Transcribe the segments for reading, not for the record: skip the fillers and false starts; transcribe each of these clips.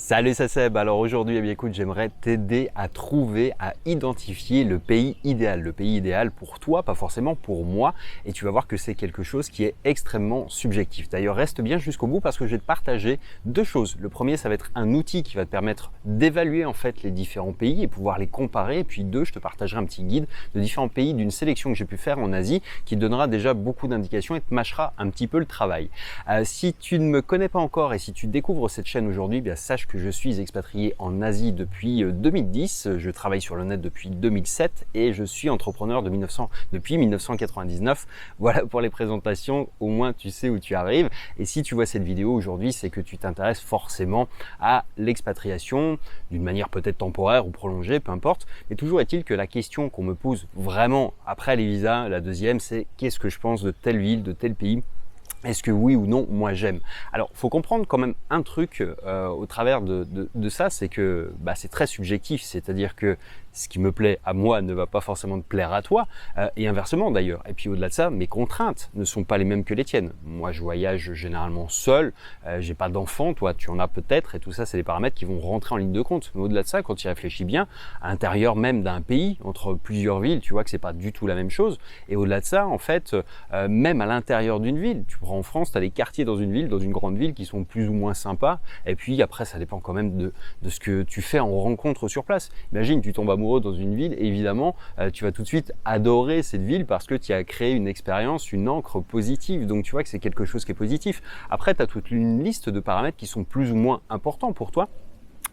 Salut, c'est Seb. Alors aujourd'hui, eh bien, écoute, j'aimerais t'aider à trouver, à identifier le pays idéal. Le pays idéal pour toi, pas forcément pour moi. Et tu vas voir que c'est quelque chose qui est extrêmement subjectif. D'ailleurs, reste bien jusqu'au bout parce que je vais te partager deux choses. Le premier, ça va être un outil qui va te permettre d'évaluer en fait les différents pays et pouvoir les comparer. Et puis deux, je te partagerai un petit guide de différents pays d'une sélection que j'ai pu faire en Asie qui te donnera déjà beaucoup d'indications et te mâchera un petit peu le travail. Si tu ne me connais pas encore et si tu découvres cette chaîne aujourd'hui, bien sache que je suis expatrié en Asie depuis 2010, je travaille sur le net depuis 2007 et je suis entrepreneur depuis 1999. Voilà pour les présentations, au moins tu sais où tu arrives. Et si tu vois cette vidéo aujourd'hui, c'est que tu t'intéresses forcément à l'expatriation d'une manière peut-être temporaire ou prolongée, peu importe. Mais toujours est-il que la question qu'on me pose vraiment après les visas, la deuxième, c'est qu'est-ce que je pense de telle ville, de tel pays ? Est-ce que oui ou non, moi j'aime? Alors, faut comprendre quand même un truc au travers de ça, c'est que c'est très subjectif, c'est-à-dire que ce qui me plaît à moi ne va pas forcément te plaire à toi, et inversement d'ailleurs. Et puis au-delà de ça, mes contraintes ne sont pas les mêmes que les tiennes. Moi, je voyage généralement seul, j'ai pas d'enfant, toi tu en as peut-être, et tout ça, c'est des paramètres qui vont rentrer en ligne de compte. Mais au-delà de ça, quand tu y réfléchis bien, à l'intérieur même d'un pays, entre plusieurs villes, tu vois que c'est pas du tout la même chose. Et au-delà de ça, en fait, même à l'intérieur d'une ville, tu prends en France, tu as des quartiers dans une ville, dans une grande ville, qui sont plus ou moins sympas. Et puis après, ça dépend quand même de ce que tu fais en rencontre sur place. Imagine, tu tombes amoureux dans une ville, et évidemment, tu vas tout de suite adorer cette ville parce que tu as créé une expérience, une encre positive. Donc tu vois que c'est quelque chose qui est positif. Après, tu as toute une liste de paramètres qui sont plus ou moins importants pour toi.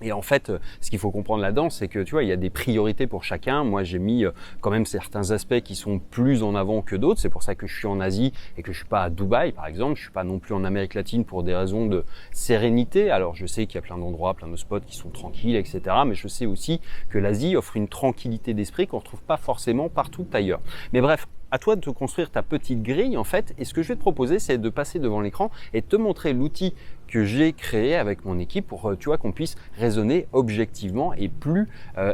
Et en fait, ce qu'il faut comprendre là-dedans, c'est que tu vois, il y a des priorités pour chacun. Moi, j'ai mis quand même certains aspects qui sont plus en avant que d'autres. C'est pour ça que je suis en Asie et que je suis pas à Dubaï, par exemple. Je suis pas non plus en Amérique latine pour des raisons de sérénité. Alors, je sais qu'il y a plein d'endroits, plein de spots qui sont tranquilles, etc. Mais je sais aussi que l'Asie offre une tranquillité d'esprit qu'on retrouve pas forcément partout ailleurs. Mais bref, à toi de te construire ta petite grille en fait. Et ce que je vais te proposer, c'est de passer devant l'écran et de te montrer l'outil que j'ai créé avec mon équipe pour tu vois qu'on puisse raisonner objectivement et plus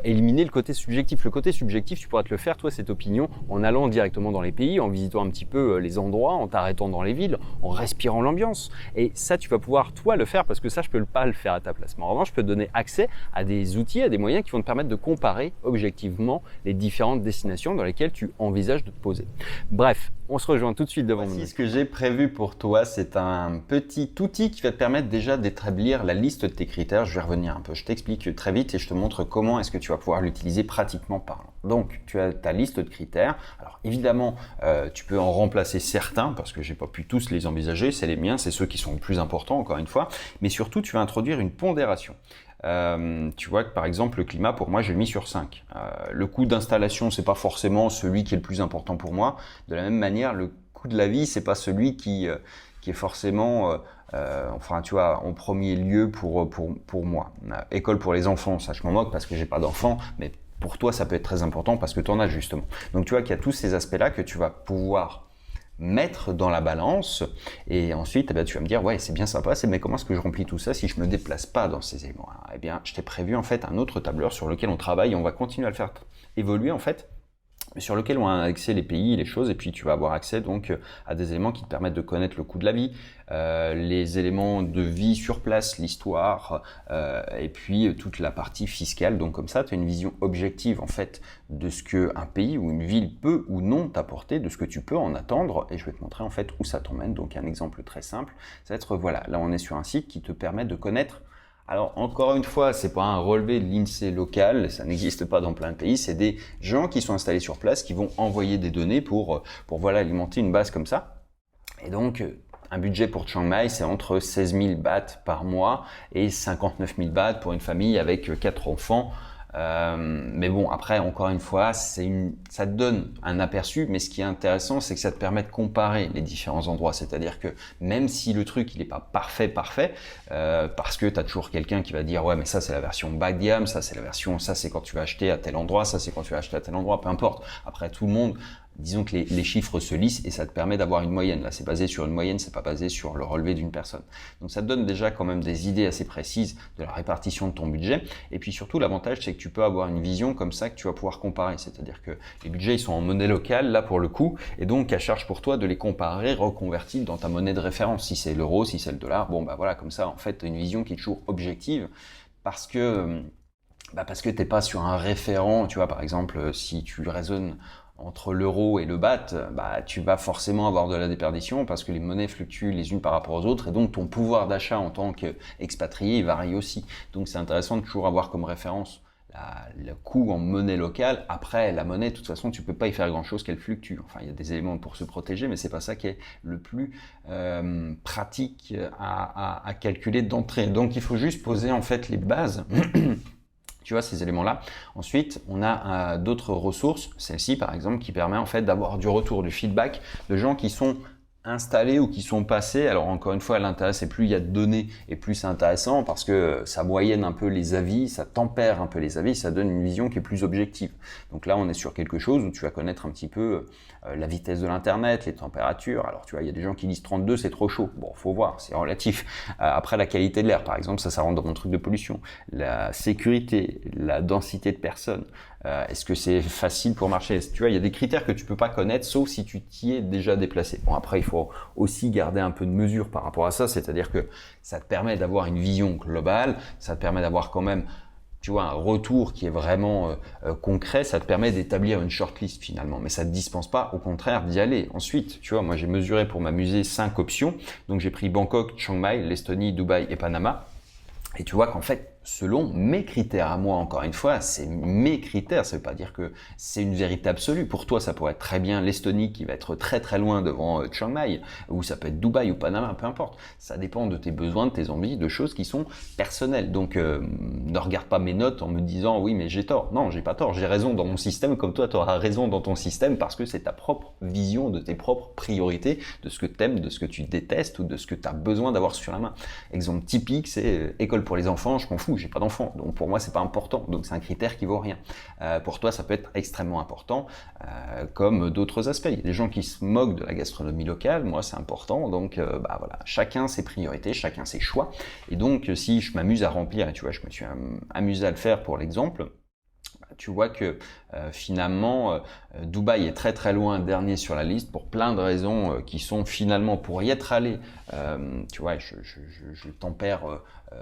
éliminer le côté subjectif. Le côté subjectif, tu pourras te le faire toi cette opinion en allant directement dans les pays, en visitant un petit peu les endroits, en t'arrêtant dans les villes, en respirant l'ambiance. Et ça, tu vas pouvoir toi le faire parce que ça, je peux pas le faire à ta place. Mais en revanche, je peux te donner accès à des outils, à des moyens qui vont te permettre de comparer objectivement les différentes destinations dans lesquelles tu envisages de te poser. Bref, on se rejoint tout de suite devant nous. Ce que j'ai prévu pour toi, c'est un petit outil qui va te permettre déjà d'établir la liste de tes critères. Je vais revenir un peu, je t'explique très vite et je te montre comment est-ce que tu vas pouvoir l'utiliser pratiquement parlant. Donc, tu as ta liste de critères. Alors, évidemment, tu peux en remplacer certains parce que j'ai pas pu tous les envisager. C'est les miens, c'est ceux qui sont le plus importants, encore une fois. Mais surtout, tu vas introduire une pondération. Tu vois que par exemple le climat pour moi j'ai mis sur 5. Le coût d'installation c'est pas forcément celui qui est le plus important pour moi. De la même manière le coût de la vie c'est pas celui qui est forcément enfin tu vois en premier lieu pour moi. École pour les enfants, ça je m'en moque parce que j'ai pas d'enfants, mais pour toi ça peut être très important parce que tu en as justement. Donc tu vois qu'il y a tous ces aspects là que tu vas pouvoir mettre dans la balance et ensuite tu vas me dire ouais c'est bien sympa mais comment est-ce que je remplis tout ça si je me déplace pas dans ces éléments? Eh bien je t'ai prévu en fait un autre tableur sur lequel on travaille et on va continuer à le faire évoluer en fait, sur lequel on a accès les pays, les choses, et puis tu vas avoir accès donc à des éléments qui te permettent de connaître le coût de la vie, les éléments de vie sur place, l'histoire, et puis toute la partie fiscale. Donc comme ça, tu as une vision objective en fait de ce que un pays ou une ville peut ou non t'apporter, de ce que tu peux en attendre, et je vais te montrer en fait où ça t'emmène. Donc un exemple très simple, ça va être voilà, là on est sur un site qui te permet de connaître. Alors encore une fois, c'est pas un relevé de l'INSEE local, ça n'existe pas dans plein de pays, c'est des gens qui sont installés sur place qui vont envoyer des données pour voilà alimenter une base comme ça. Et donc un budget pour Chiang Mai, c'est entre 16 000 bahts par mois et 59 000 bahts pour une famille avec 4 enfants. Mais bon, après, encore une fois, ça te donne un aperçu, mais ce qui est intéressant, c'est que ça te permet de comparer les différents endroits. C'est-à-dire que même si le truc, il est pas parfait, parce que tu as toujours quelqu'un qui va dire, ouais, mais ça, c'est la version bas de gamme, ça, c'est la version, ça, c'est quand tu vas acheter à tel endroit, ça, c'est quand tu vas acheter à tel endroit, peu importe. Après, tout le monde, disons que les chiffres se lissent et ça te permet d'avoir une moyenne. Là, c'est basé sur une moyenne, c'est pas basé sur le relevé d'une personne. Donc, ça te donne déjà quand même des idées assez précises de la répartition de ton budget. Et puis surtout, l'avantage, c'est que tu peux avoir une vision comme ça que tu vas pouvoir comparer. C'est-à-dire que les budgets, ils sont en monnaie locale, là, pour le coup. Et donc, à charge pour toi de les comparer, reconvertis dans ta monnaie de référence. Si c'est l'euro, si c'est le dollar, bon, bah voilà, comme ça, en fait, tu as une vision qui est toujours objective parce que t'es pas sur un référent, tu vois, par exemple, si tu raisonnes entre l'euro et le baht, tu vas forcément avoir de la déperdition parce que les monnaies fluctuent les unes par rapport aux autres et donc ton pouvoir d'achat en tant qu'expatrié varie aussi. Donc c'est intéressant de toujours avoir comme référence le coût en monnaie locale. Après, la monnaie, de toute façon, tu peux pas y faire grand-chose qu'elle fluctue. Enfin, il y a des éléments pour se protéger, mais c'est pas ça qui est le plus pratique à calculer d'entrée. Donc il faut juste poser en fait les bases. Tu vois, ces éléments-là. Ensuite, on a d'autres ressources, celle-ci par exemple, qui permet en fait d'avoir du retour, du feedback de gens qui sont installés ou qui sont passés. Alors encore une fois, l'intérêt c'est plus il y a de données et plus c'est intéressant parce que ça moyenne un peu les avis, ça tempère un peu les avis, ça donne une vision qui est plus objective. Donc là, on est sur quelque chose où tu vas connaître un petit peu la vitesse de l'internet, les températures. Alors tu vois, il y a des gens qui disent 32, c'est trop chaud. Bon, faut voir, c'est relatif. Après, la qualité de l'air, par exemple, ça rentre dans mon truc de pollution. La sécurité, la densité de personnes. Est-ce que c'est facile pour marcher? Tu vois, il y a des critères que tu peux pas connaître, sauf si tu t'y es déjà déplacé. Bon, après, il faut aussi garder un peu de mesure par rapport à ça, c'est-à-dire que ça te permet d'avoir une vision globale, ça te permet d'avoir quand même, tu vois, un retour qui est vraiment concret, ça te permet d'établir une shortlist finalement, mais ça te dispense pas, au contraire, d'y aller. Ensuite, tu vois, moi j'ai mesuré pour m'amuser 5 options, donc j'ai pris Bangkok, Chiang Mai, l'Estonie, Dubaï et Panama, et tu vois qu'en fait, selon mes critères à moi, encore une fois, c'est mes critères, ça veut pas dire que c'est une vérité absolue. Pour toi, ça pourrait être très bien l'Estonie qui va être très très loin devant Chiang Mai, ou ça peut être Dubaï ou Panama, peu importe. Ça dépend de tes besoins, de tes envies, de choses qui sont personnelles. Donc, ne regarde pas mes notes en me disant oui, mais j'ai tort. Non, j'ai pas tort, j'ai raison dans mon système, comme toi, tu auras raison dans ton système parce que c'est ta propre vision de tes propres priorités, de ce que tu aimes, de ce que tu détestes ou de ce que tu as besoin d'avoir sur la main. Exemple typique, c'est école pour les enfants, je m'en fous, j'ai pas d'enfants, donc pour moi c'est pas important, donc c'est un critère qui vaut rien. Pour toi ça peut être extrêmement important, comme d'autres aspects. Il y a des gens qui se moquent de la gastronomie locale, moi c'est important, donc voilà, chacun ses priorités, chacun ses choix, et donc si je m'amuse à remplir, et tu vois je me suis amusé à le faire pour l'exemple, tu vois que finalement Dubaï est très très loin dernier sur la liste pour plein de raisons qui sont finalement pour y être allé, tu vois, je tempère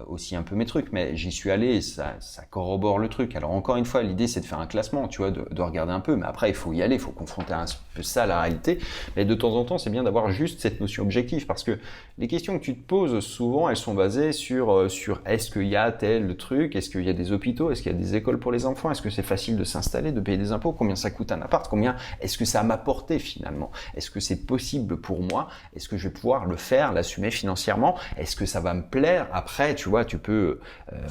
aussi un peu mes trucs, mais j'y suis allé et ça corrobore le truc. Alors encore une fois, l'idée c'est de faire un classement, tu vois, de regarder un peu, mais après il faut y aller, il faut confronter un peu ça à la réalité, mais de temps en temps c'est bien d'avoir juste cette notion objective parce que les questions que tu te poses souvent elles sont basées sur est-ce qu'il y a tel truc, est-ce qu'il y a des hôpitaux, est-ce qu'il y a des écoles pour les enfants, est-ce que c'est facile de s'installer, de payer des impôts, combien ça coûte un appart, combien est-ce que ça m'a apporté finalement, est-ce que c'est possible pour moi, est-ce que je vais pouvoir le faire, l'assumer financièrement, est-ce que ça va me plaire. Après tu vois, tu peux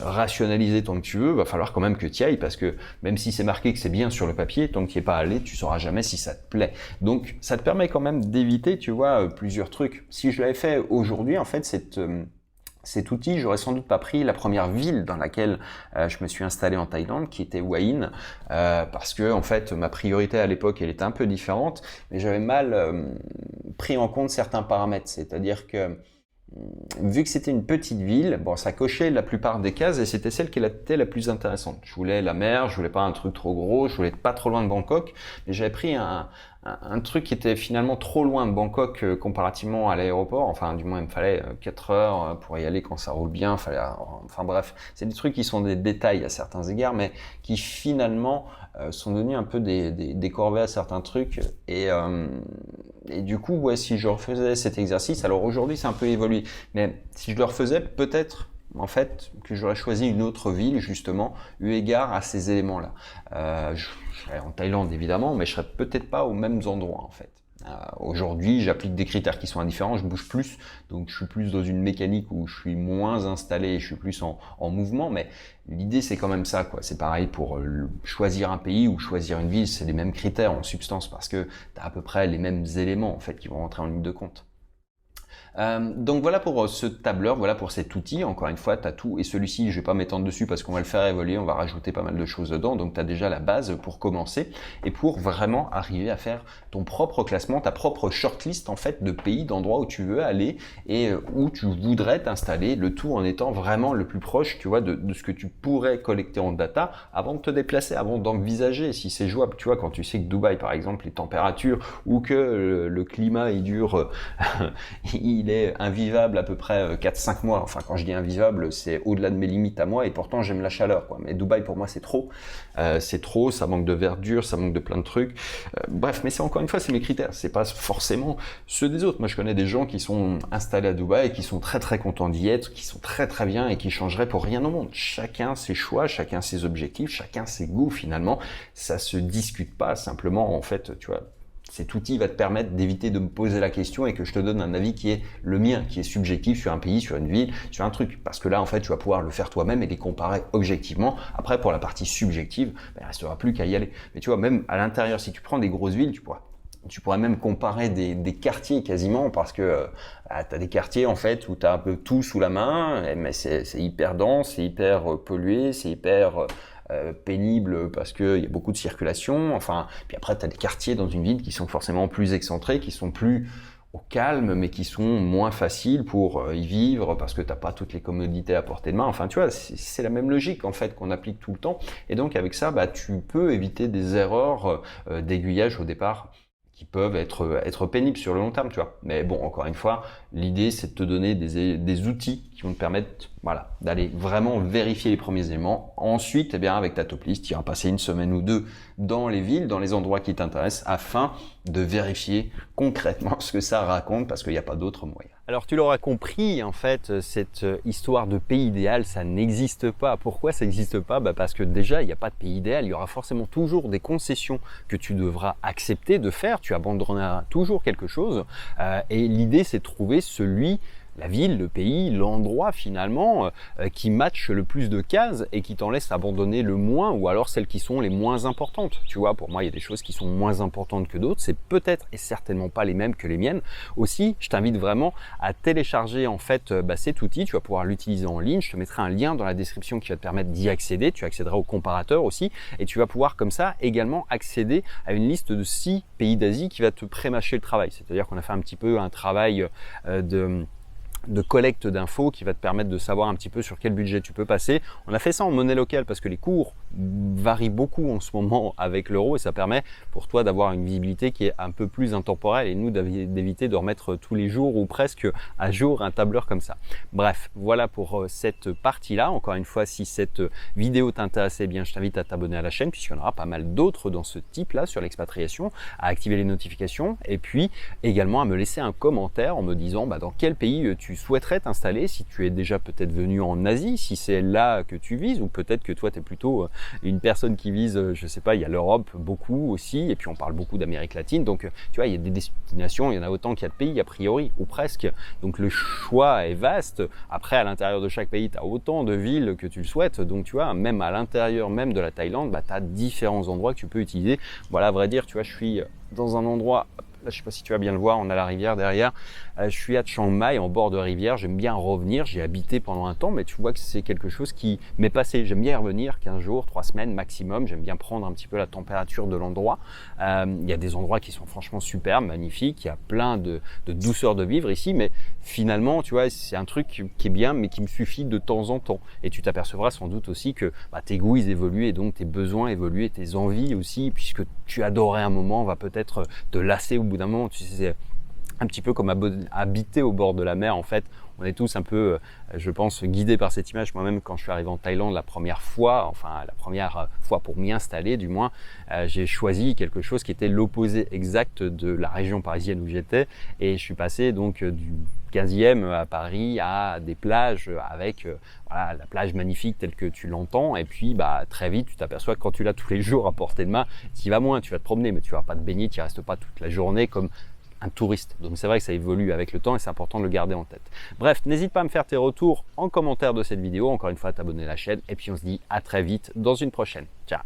rationaliser tant que tu veux, va falloir quand même que tu y ailles parce que même si c'est marqué que c'est bien sur le papier, tant que tu n'y es pas allé, tu sauras jamais si ça te plaît. Donc ça te permet quand même d'éviter, tu vois, plusieurs trucs. Si je l'avais fait aujourd'hui, en fait, cet outil, j'aurais sans doute pas pris la première ville dans laquelle je me suis installé en Thaïlande, qui était Hua Hin, parce que en fait ma priorité à l'époque elle était un peu différente, mais j'avais mal pris en compte certains paramètres, c'est-à-dire que vu que c'était une petite ville, bon, ça cochait la plupart des cases et c'était celle qui était la plus intéressante. Je voulais la mer, je voulais pas un truc trop gros, je voulais pas trop loin de Bangkok, mais j'avais pris un truc qui était finalement trop loin de Bangkok comparativement à l'aéroport. Enfin, du moins, il me fallait 4 heures pour y aller quand ça roule bien. Enfin bref, c'est des trucs qui sont des détails à certains égards, mais qui finalement sont devenus un peu des corvées à certains trucs. Et du coup, ouais, si je refaisais cet exercice, alors aujourd'hui c'est un peu évolué, mais si je le refaisais, peut-être en fait que j'aurais choisi une autre ville justement eu égard à ces éléments-là. Je serais en Thaïlande évidemment, mais je serais peut-être pas aux mêmes endroits en fait. Aujourd'hui, j'applique des critères qui sont indifférents, je bouge plus, donc je suis plus dans une mécanique où je suis moins installé, je suis plus en mouvement, mais l'idée c'est quand même ça, quoi. C'est pareil pour choisir un pays ou choisir une ville, c'est les mêmes critères en substance parce que tu as à peu près les mêmes éléments en fait qui vont rentrer en ligne de compte. Donc voilà pour ce tableur, voilà pour cet outil. Encore une fois, tu as tout. Et celui-ci, je vais pas m'étendre dessus parce qu'on va le faire évoluer, on va rajouter pas mal de choses dedans. Donc tu as déjà la base pour commencer et pour vraiment arriver à faire ton propre classement, ta propre shortlist en fait de pays, d'endroits où tu veux aller et où tu voudrais t'installer, le tout en étant vraiment le plus proche, tu vois, de ce que tu pourrais collecter en data avant de te déplacer, avant d'envisager si c'est jouable. Tu vois, quand tu sais que Dubaï, par exemple, les températures ou que le climat il dure, il il est invivable à peu près 4-5 mois. Enfin, quand je dis invivable, c'est au-delà de mes limites à moi et pourtant j'aime la chaleur, quoi. Mais Dubaï, pour moi, c'est trop. Ça manque de verdure, ça manque de plein de trucs. Bref, mais c'est encore une fois, c'est mes critères. C'est pas forcément ceux des autres. Moi, je connais des gens qui sont installés à Dubaï et qui sont très très contents d'y être, qui sont très très bien et qui changeraient pour rien au monde. Chacun ses choix, chacun ses objectifs, chacun ses goûts finalement. Ça se discute pas simplement, en fait, tu vois. Cet outil va te permettre d'éviter de me poser la question et que je te donne un avis qui est le mien, qui est subjectif sur un pays, sur une ville, sur un truc. Parce que là, en fait, tu vas pouvoir le faire toi-même et les comparer objectivement. Après, pour la partie subjective, il ne restera plus qu'à y aller. Mais tu vois, même à l'intérieur, si tu prends des grosses villes, tu pourrais même comparer des quartiers quasiment parce que tu as des quartiers en fait où tu as un peu tout sous la main, mais c'est hyper dense, c'est hyper pollué, c'est hyper pénible parce qu'il y a beaucoup de circulation. Enfin, puis après, tu as des quartiers dans une ville qui sont forcément plus excentrés, qui sont plus au calme, mais qui sont moins faciles pour y vivre parce que tu n'as pas toutes les commodités à portée de main. Enfin, tu vois, c'est la même logique en fait qu'on applique tout le temps. Et donc, avec ça, tu peux éviter des erreurs d'aiguillage au départ qui peuvent être pénibles sur le long terme, tu vois. Mais bon, encore une fois, l'idée, c'est de te donner des outils qui vont te permettre, voilà, d'aller vraiment vérifier les premiers éléments. Ensuite, eh bien, avec ta top list, tu iras passer une semaine ou deux dans les villes, dans les endroits qui t'intéressent, afin de vérifier concrètement ce que ça raconte, parce qu'il n'y a pas d'autre moyen. Alors tu l'auras compris, en fait, cette histoire de pays idéal, ça n'existe pas. Pourquoi ça n'existe pas? Parce que déjà, il n'y a pas de pays idéal. Il y aura forcément toujours des concessions que tu devras accepter de faire. Tu abandonneras toujours quelque chose. Et l'idée, c'est de trouver la ville, le pays, l'endroit finalement qui matche le plus de cases et qui t'en laisse abandonner le moins, ou alors celles qui sont les moins importantes. Tu vois, pour moi, il y a des choses qui sont moins importantes que d'autres. C'est peut-être et certainement pas les mêmes que les miennes. Aussi, je t'invite vraiment à télécharger en fait cet outil. Tu vas pouvoir l'utiliser en ligne. Je te mettrai un lien dans la description qui va te permettre d'y accéder. Tu accéderas au comparateur aussi et tu vas pouvoir comme ça également accéder à une liste de 6 pays d'Asie qui va te prémâcher le travail. C'est-à-dire qu'on a fait un petit peu un travail de collecte d'infos qui va te permettre de savoir un petit peu sur quel budget tu peux passer. On a fait ça en monnaie locale parce que les cours varient beaucoup en ce moment avec l'euro et ça permet pour toi d'avoir une visibilité qui est un peu plus intemporelle et nous d'éviter de remettre tous les jours ou presque à jour un tableur comme ça. Bref, voilà pour cette partie-là. Encore une fois, si cette vidéo t'intéresse, eh bien, je t'invite à t'abonner à la chaîne puisqu'il y en aura pas mal d'autres dans ce type-là sur l'expatriation, à activer les notifications et puis également à me laisser un commentaire en me disant dans quel pays tu souhaiterais t'installer, si tu es déjà peut-être venu en Asie, si c'est là que tu vises, ou peut-être que toi tu es plutôt une personne qui vise, je sais pas, il y a l'Europe beaucoup aussi, et puis on parle beaucoup d'Amérique latine, donc tu vois, il y a des destinations, il y en a autant qu'il y a de pays a priori, ou presque, donc le choix est vaste. Après, à l'intérieur de chaque pays, tu as autant de villes que tu le souhaites, donc tu vois, même à l'intérieur même de la Thaïlande, tu as différents endroits que tu peux utiliser. Voilà, à vrai dire, tu vois, je suis dans un endroit, là, je sais pas si tu vas bien le voir, on a la rivière derrière. Je suis à Chiang Mai, en bord de rivière. J'aime bien revenir. J'ai habité pendant un temps, mais tu vois que c'est quelque chose qui m'est passé. J'aime bien y revenir 15 jours, 3 semaines maximum. J'aime bien prendre un petit peu la température de l'endroit. Il y a des endroits qui sont franchement superbes, magnifiques. Il y a plein de douceur de vivre ici, mais finalement, tu vois, c'est un truc qui est bien, mais qui me suffit de temps en temps. Et tu t'apercevras sans doute aussi que tes goûts ils évoluent et donc tes besoins évoluent et tes envies aussi, puisque tu adorais un moment, va peut-être te lasser au bout d'un moment. Tu sais, c'est un petit peu comme habiter au bord de la mer en fait. On est tous un peu, je pense, guidés par cette image. Moi-même, quand je suis arrivé en Thaïlande la première fois pour m'y installer du moins, j'ai choisi quelque chose qui était l'opposé exact de la région parisienne où j'étais. Et je suis passé donc du 15e à Paris à des plages avec la plage magnifique telle que tu l'entends. Et puis très vite, tu t'aperçois que quand tu l'as tous les jours à portée de main, tu y vas moins, tu vas te promener, mais tu vas pas te baigner, tu y restes pas toute la journée comme un touriste. Donc c'est vrai que ça évolue avec le temps et c'est important de le garder en tête. Bref, n'hésite pas à me faire tes retours en commentaire de cette vidéo. Encore une fois, à t'abonner à la chaîne et puis on se dit à très vite dans une prochaine. Ciao.